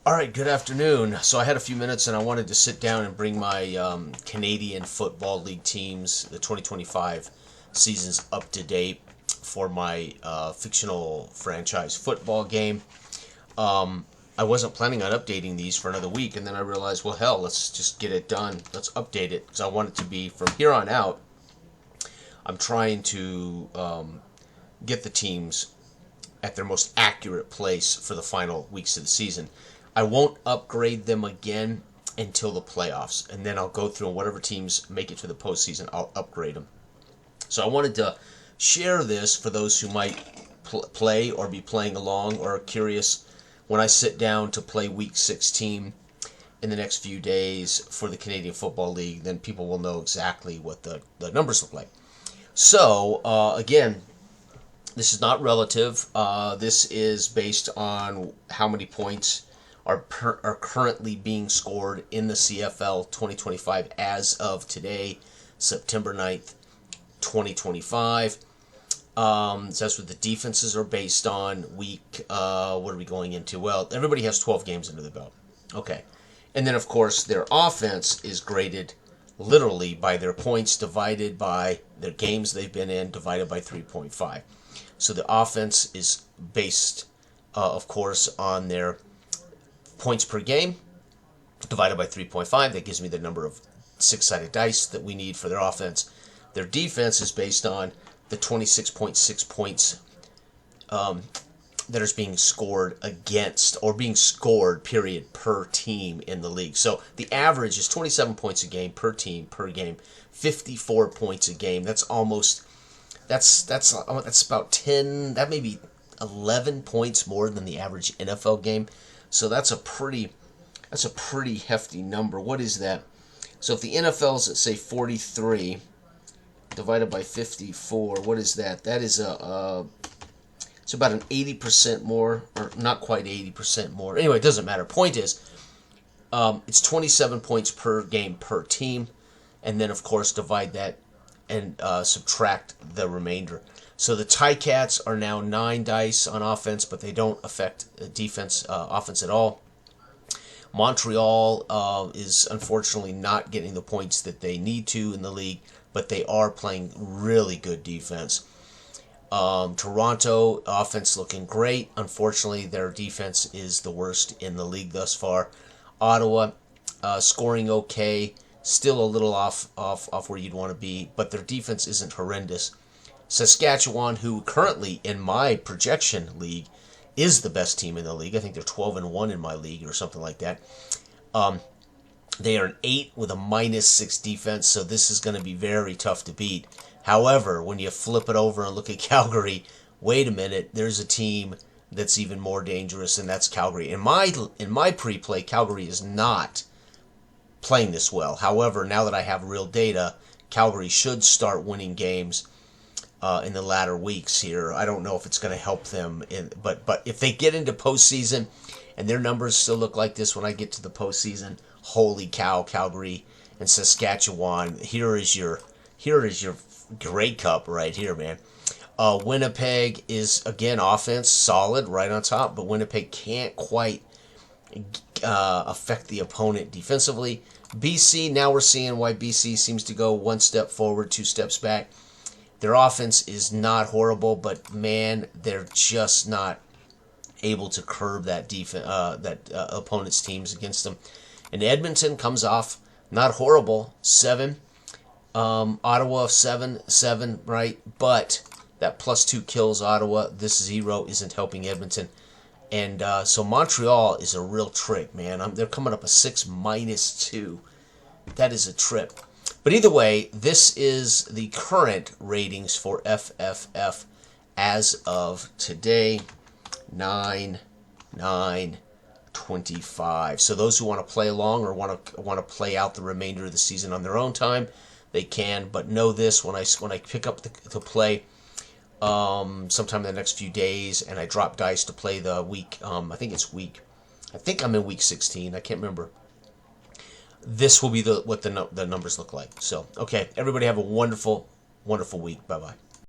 All right, good afternoon. So I had a few minutes and I wanted to sit down and bring my Canadian Football League teams, the 2025 seasons, up to date for my fictional franchise football game. I wasn't planning on updating these for another week, and then I realized, well, hell, let's just get it done. Let's update it, because I want it to be, from here on out, I'm trying to get the teams at their most accurate place for the final weeks of the season. I won't upgrade them again until the playoffs, and then I'll go through, and whatever teams make it to the postseason, I'll upgrade them. So I wanted to share this for those who might play or be playing along or are curious when I sit down to play Week 16 in the next few days for the Canadian Football League. Then people will know exactly what the numbers look like. So, again, this is not relative. This is based on how many points are currently being scored in the CFL 2025 as of today, September 9th, 2025. So that's what the defenses are based on. What are we going into? Well, everybody has 12 games under the belt. Okay. And then, of course, their offense is graded literally by their points divided by their games they've been in divided by 3.5. So the offense is based, of course, on their points per game divided by 3.5. That gives me the number of six-sided dice that we need for their offense. Their defense is based on the 26.6 points that is being scored against, or being scored, period, per team in the league. So the average is 27 points a game per team, per game, 54 points a game. That's about 10, that may be 11 points more than the average NFL game. So that's a pretty hefty number. What is that? So if the NFL is at, say, 43 divided by 54, what is that? That is it's about an 80% more, or not quite 80% more. Anyway, it doesn't matter. Point is, it's 27 points per game per team, and then, of course, divide that and subtract the remainder. So the Ticats are now 9 dice on offense, but they don't affect offense at all. Montreal is unfortunately not getting the points that they need to in the league, but they are playing really good defense. Toronto, offense looking great. Unfortunately, their defense is the worst in the league thus far. Ottawa, scoring okay, still a little off where you'd want to be, but their defense isn't horrendous. Saskatchewan, who currently in my projection league is the best team in the league. I think they're 12-1 in my league or something like that. They are an 8 with a -6 defense, so this is going to be very tough to beat. However, when you flip it over and look at Calgary, wait a minute, there's a team that's even more dangerous, and that's Calgary. In my pre-play, Calgary is not playing this well. However, now that I have real data, Calgary should start winning games in the latter weeks here. I don't know if it's going to help them, but if they get into postseason and their numbers still look like this when I get to the postseason, holy cow, Calgary and Saskatchewan, here is your Grey Cup right here, man. Winnipeg is, again, offense solid, right on top, but Winnipeg can't quite affect the opponent defensively. BC, now we're seeing why BC seems to go 1 step forward, 2 steps back. Their offense is not horrible, but man, they're just not able to curb that opponent's teams against them. And Edmonton comes off not horrible, 7. Ottawa 7, right? But that +2 kills Ottawa. This 0 isn't helping Edmonton. And so Montreal is a real trick, man. They're coming up a 6 -2. That is a trip. But either way, this is the current ratings for FFF as of today, 9/9/25. So those who want to play along or want to play out the remainder of the season on their own time, they can. But know this: when I pick up the play sometime in the next few days, and I drop dice to play the week, I think I'm in week 16. I can't remember. This will be what the numbers look like. So, okay, everybody have a wonderful, wonderful week. Bye-bye.